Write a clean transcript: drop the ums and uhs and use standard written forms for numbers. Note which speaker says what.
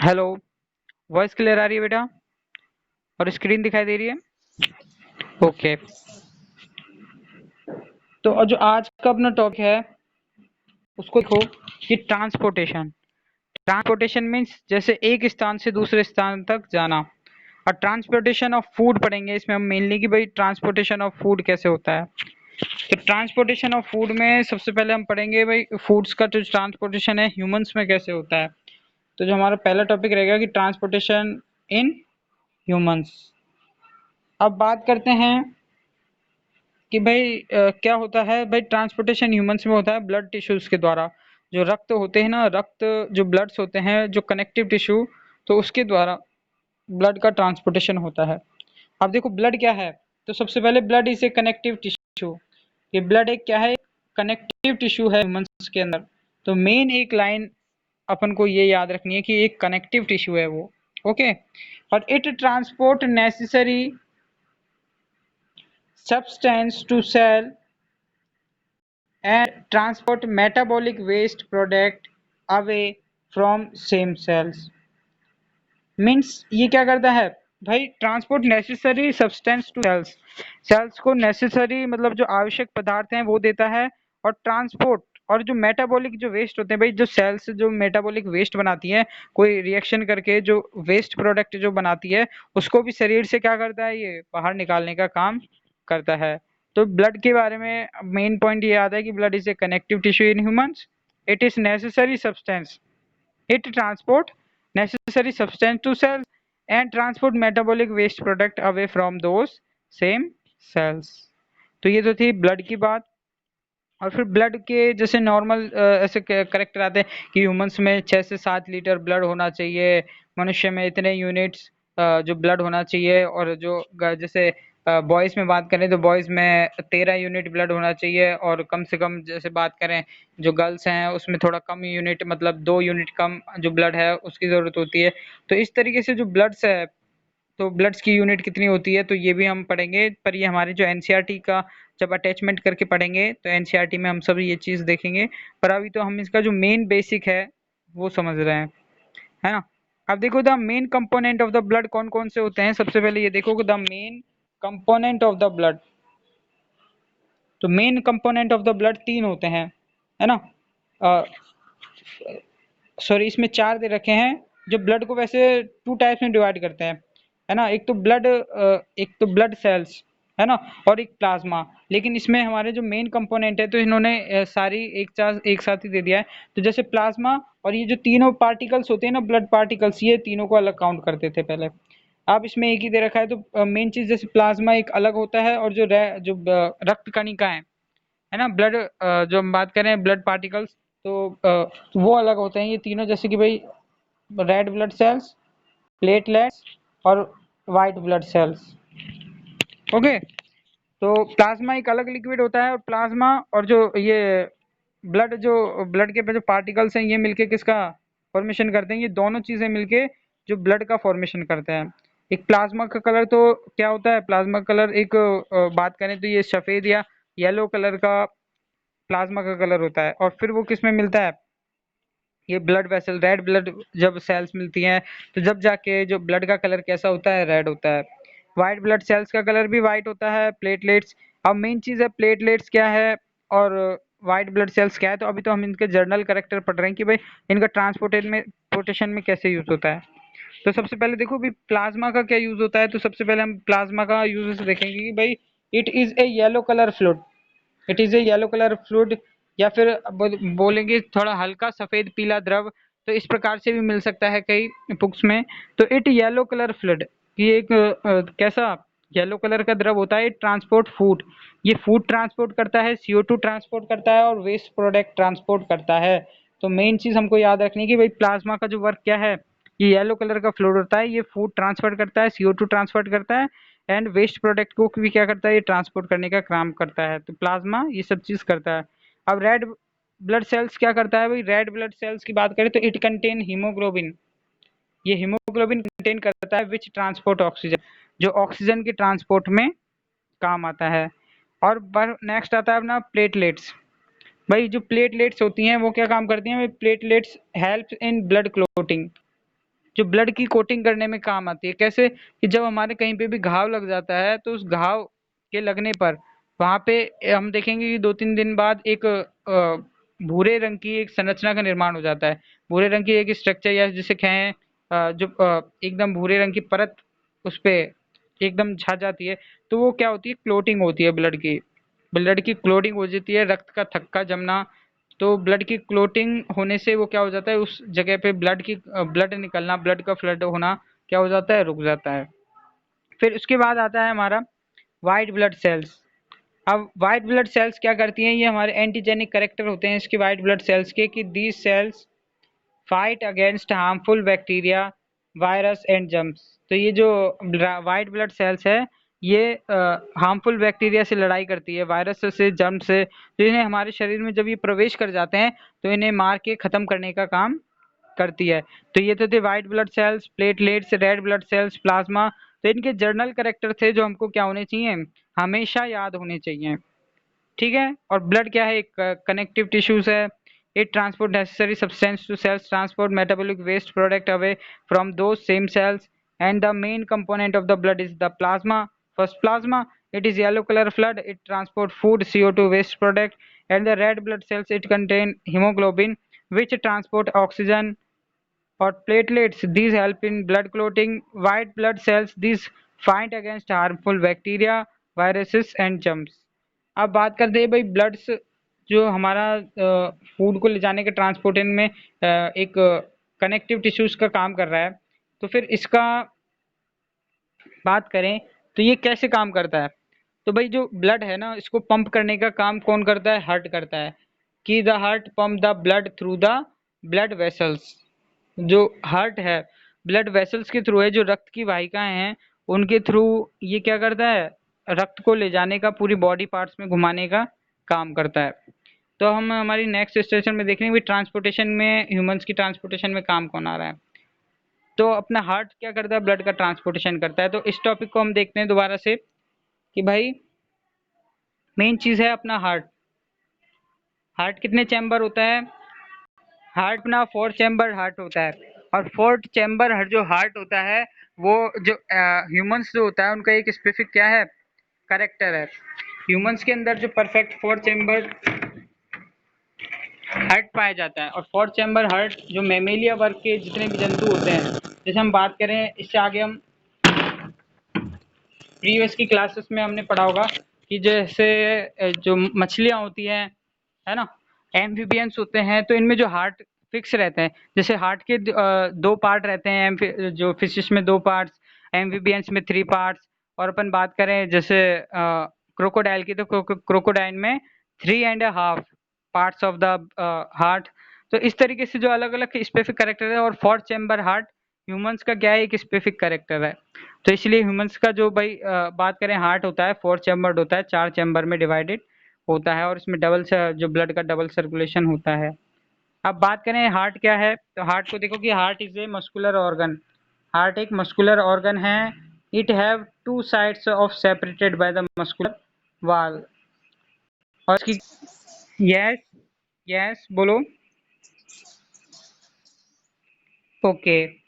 Speaker 1: Hello. Voice clear आ रही है बेटा? और स्क्रीन दिखाई दे रही है? ओके। तो जो आज का अपना टॉपिक है उसको देखो कि ट्रांसपोर्टेशन। ट्रांसपोर्टेशन मीन्स जैसे एक स्थान से दूसरे स्थान तक जाना। और ट्रांसपोर्टेशन ऑफ फूड पढ़ेंगे इसमें हम मेनली कि भाई ट्रांसपोर्टेशन ऑफ फूड कैसे होता है। तो ट्रांसपोर्टेशन ऑफ फूड में सबसे पहले हम पढ़ेंगे भाई फूड्स का जो ट्रांसपोर्टेशन है ह्यूमंस में कैसे होता है। तो जो हमारा पहला टॉपिक रहेगा कि ट्रांसपोर्टेशन इन ह्यूमंस। अब बात करते हैं कि भाई क्या होता है। भाई ट्रांसपोर्टेशन ह्यूमंस में होता है ब्लड टिश्यूज के द्वारा। जो रक्त होते हैं ना, रक्त जो ब्लड्स होते हैं जो कनेक्टिव टिश्यू, तो उसके द्वारा ब्लड का ट्रांसपोर्टेशन होता है। अब देखो ब्लड क्या है। तो सबसे पहले blood is a connective tissue. ये ब्लड एक क्या है, कनेक्टिव टिश्यू है ह्यूमंस के अंदर। तो मेन एक लाइन अपन को ये याद रखनी है कि एक कनेक्टिव टिश्यू है वो। ओके। और it transport necessary substance to cell and transport metabolic waste product away from same cells। Means ये क्या करता है भाई, transport necessary substance to cells. Cells को नेसेसरी मतलब जो आवश्यक पदार्थ हैं वो देता है। और ट्रांसपोर्ट और जो मेटाबॉलिक जो वेस्ट होते हैं भाई, जो सेल्स जो मेटाबॉलिक वेस्ट बनाती है कोई रिएक्शन करके, जो वेस्ट प्रोडक्ट जो बनाती है उसको भी शरीर से क्या करता है, ये बाहर निकालने का काम करता है। तो ब्लड के बारे में मेन पॉइंट ये याद है कि blood is a connective tissue in humans. It is necessary substance. It transport necessary substance to cells and transport metabolic waste product away from those same cells। तो ये तो थी ब्लड की बात। और फिर ब्लड के जैसे नॉर्मल ऐसे करेक्टर आते हैं कि ह्यूमंस में 6 से 7 लीटर ब्लड होना चाहिए, मनुष्य में इतने यूनिट्स जो ब्लड होना चाहिए। और जो जैसे बॉयज़ में बात करें तो बॉयज़ में 13 यूनिट ब्लड होना चाहिए। और कम से कम जैसे बात करें जो गर्ल्स हैं उसमें थोड़ा कम यूनिट, मतलब 2 यूनिट कम जो ब्लड है उसकी ज़रूरत होती है। तो इस तरीके से जो ब्लड्स है, तो ब्लड्स की यूनिट कितनी होती है तो ये भी हम पढ़ेंगे। पर ये हमारे जो एनसीईआरटी का जब अटैचमेंट करके पढ़ेंगे तो एनसीईआरटी में हम सब ये चीज़ देखेंगे। पर अभी तो हम इसका जो मेन बेसिक है वो समझ रहे हैं, है ना। अब देखो the main component of the blood कौन कौन से होते हैं। सबसे पहले ये देखो the main component of the blood. तो main component of the blood 3 होते हैं, है ना। सॉरी, इसमें 4 दे रखे हैं। जो ब्लड को वैसे 2 टाइप्स में डिवाइड करते हैं, है ना। एक तो ब्लड सेल्स, है ना, और एक प्लाज्मा। लेकिन इसमें हमारे जो मेन कंपोनेंट है तो इन्होंने सारी एक साथ ही दे दिया है। तो जैसे प्लाज्मा और ये जो तीनों पार्टिकल्स होते हैं ना, ब्लड पार्टिकल्स, ये तीनों को अलग काउंट करते थे पहले। अब इसमें एक ही दे रखा है। तो मेन चीज जैसे प्लाज्मा एक अलग होता है और रक्त कणिका है ना, ब्लड जो हम बात करें ब्लड पार्टिकल्स, तो वो अलग होते हैं। ये तीनों जैसे कि भाई रेड ब्लड सेल्स, प्लेटलेट्स और वाइट ब्लड सेल्स। ओके। तो प्लाज्मा एक अलग लिक्विड होता है। और प्लाज्मा और जो ये ब्लड के जो पार्टिकल्स हैं ये मिलके किसका फॉर्मेशन करते हैं, ये दोनों चीजें मिलके जो ब्लड का फॉर्मेशन करते हैं। एक प्लाज्मा का कलर तो क्या होता है, प्लाज्मा कलर एक बात करें तो ये सफेद या येलो कलर का प्लाज्मा का कलर होता है। और फिर वो किस में मिलता है, ये ब्लड वेसल रेड ब्लड जब सेल्स मिलती हैं तो जब जाके जो ब्लड का कलर कैसा होता है, रेड होता है। वाइट ब्लड सेल्स का कलर भी वाइट होता है। प्लेटलेट्स, अब मेन चीज है प्लेटलेट्स क्या है और वाइट ब्लड सेल्स क्या है। तो अभी तो हम इनके जर्नल करेक्टर पढ़ रहे हैं कि भाई इनका ट्रांसपोर्टेशन में कैसे यूज होता है। तो सबसे पहले देखो भाई प्लाज्मा का क्या यूज होता है। तो सबसे पहले हम प्लाज्मा का यूज देखेंगे कि भाई it is a yellow colour fluid. It is a yellow colour fluid, या फिर बोलेंगे थोड़ा हल्का सफेद पीला द्रव। तो इस प्रकार से भी मिल सकता है कई बुक्स में। तो इट येलो कलर फ्लूइड, ये एक कैसा येलो कलर का द्रव होता है। ट्रांसपोर्ट फूड, ये फूड ट्रांसपोर्ट करता है, CO2 ट्रांसपोर्ट करता है और वेस्ट प्रोडक्ट ट्रांसपोर्ट करता है। तो मेन चीज हमको याद रखनी है कि भाई प्लाज्मा का जो वर्क क्या है, ये येलो कलर का फ्लूइड होता है। ये फूड ट्रांसफर करता है, CO2 ट्रांसफर करता है एंड वेस्ट प्रोडक्ट को भी क्या करता है, ये ट्रांसपोर्ट करने का काम करता है। तो प्लाज्मा ये सब चीज करता है। अब रेड ब्लड सेल्स क्या करता है भाई, रेड ब्लड सेल्स की बात करें तो इट कंटेन हीमोग्लोबिन। ये हीमोग्लोबिन कंटेन करता है विच ट्रांसपोर्ट ऑक्सीजन, जो ऑक्सीजन के ट्रांसपोर्ट में काम आता है। और नेक्स्ट आता है अपना प्लेटलेट्स। भाई जो प्लेटलेट्स होती हैं वो क्या काम करती हैं भाई, platelets help in blood clotting. जो ब्लड की कोटिंग करने में काम आती है। कैसे कि जब हमारे कहीं पे भी घाव लग जाता है तो उस घाव के लगने पर वहाँ पे हम देखेंगे कि 2-3 दिन बाद एक भूरे रंग की एक संरचना का निर्माण हो जाता है। भूरे रंग की एक स्ट्रक्चर या जिसे कहें जो एकदम भूरे रंग की परत उस पे एकदम छा जाती है, तो वो क्या होती है, क्लोटिंग होती है ब्लड की। ब्लड की क्लोटिंग हो जाती है, रक्त का थक्का जमना। तो ब्लड की क्लोटिंग होने से वो क्या हो जाता है, उस जगह पे ब्लड निकलना, ब्लड का फ्लड होना क्या हो जाता है, रुक जाता है। फिर उसके बाद आता है हमारा व्हाइट ब्लड सेल्स। अब व्हाइट ब्लड सेल्स क्या करती हैं, ये हमारे एंटीजेनिक कैरेक्टर होते हैं इसके व्हाइट ब्लड सेल्स के, कि these cells fight against harmful bacteria, virus and germs. तो ये जो व्हाइट ब्लड सेल्स है, ये हार्मफुल बैक्टीरिया से लड़ाई करती है, वायरस से, जर्म से। तो इन्हें हमारे शरीर में जब ये प्रवेश कर जाते हैं तो इन्हें मार के खत्म करने का काम करती है। तो ये तो थे white blood cells, platelets, red blood cells, plasma. तो इनके जर्नल कैरेक्टर थे जो हमको क्या होने चाहिए, हमेशा याद होने चाहिए। ठीक है। और ब्लड क्या है, एक कनेक्टिव टिश्यूज है। It transport necessary substance to cells, transport metabolic waste product away from those same cells, and the main component of the blood is the plasma. First, plasma, it is yellow color flood, it transport food, CO2 waste product. And the red blood cells, it contain hemoglobin, which transport oxygen. Or platelets, these help in blood clotting. White blood cells, these fight against harmful bacteria, viruses and germs. अब बात करते हैं भाई bloods, जो हमारा food को ले जाने के ट्रांसपोर्टेशन में एक कनेक्टिव टिश्यूज का काम कर रहा है। तो फिर इसका बात करें तो ये कैसे काम करता है। तो भाई जो ब्लड है ना, इसको पंप करने का काम कौन करता है, हार्ट करता है। कि the heart pump the blood through the blood vessels. जो हार्ट है, ब्लड वेसल्स के थ्रू है, जो रक्त की वाहिकाएं हैं उनके थ्रू ये क्या करता है, रक्त को ले जाने का, पूरी बॉडी पार्ट्स में घुमाने का काम करता है। तो हम हमारी नेक्स्ट स्टेशन में देखेंगे ट्रांसपोर्टेशन में, ह्यूमंस की ट्रांसपोर्टेशन में काम कौन आ रहा है। तो अपना हार्ट क्या करता है, ब्लड का ट्रांसपोर्टेशन करता है। तो इस टॉपिक को हम देखते हैं दोबारा से कि भाई मेन चीज है अपना हार्ट। हार्ट कितने चैम्बर होता है, हार्ट अपना 4 चैम्बर हार्ट होता है। और 4 चैम्बर हर जो हार्ट होता है, वो जो ह्यूमंस जो होता है उनका एक स्पेसिफिक क्या है, करेक्टर है। ह्यूमंस के अंदर जो परफेक्ट 4 चैम्बर हार्ट पाया जाता है। और 4 चैम्बर हार्ट जो मेमेलिया वर्ग के जितने भी जंतु होते हैं, जैसे हम बात करें, इससे आगे हम प्रीवियस की क्लासेस में हमने पढ़ा होगा कि जैसे जो मछलियां होती हैं, है ना, एम्फीबियंस होते हैं, तो इनमें जो हार्ट फिक्स रहते हैं। जैसे हार्ट के 2 पार्ट रहते हैं, जो फिशेस में 2 पार्ट्स, एम्फीबियंस में 3 पार्ट्स। और अपन बात करें जैसे क्रोकोडाइल की, तो क्रोकोडाइल में 3.5 पार्ट्स ऑफ द हार्ट। तो इस तरीके से जो अलग अलग स्पेसिफिक कैरेक्टर है। और 4 चैम्बर हार्ट ह्यूमंस का क्या है, एक स्पेसिफिक कैरेक्टर है। तो इसलिए ह्यूमंस का जो भाई बात करें, हार्ट होता है 4 चैम्बर्ड होता है, 4 चैम्बर में डिवाइडेड होता है। और इसमें डबल से जो ब्लड का डबल सर्कुलेशन होता है। अब बात करें हार्ट क्या है, तो हार्ट को देखो कि heart is a muscular organ. Heart एक मस्कुलर ऑर्गन है। It have 2 sides of separated by the muscular वाल। और इसकी, यस, यस बोलो। ओके।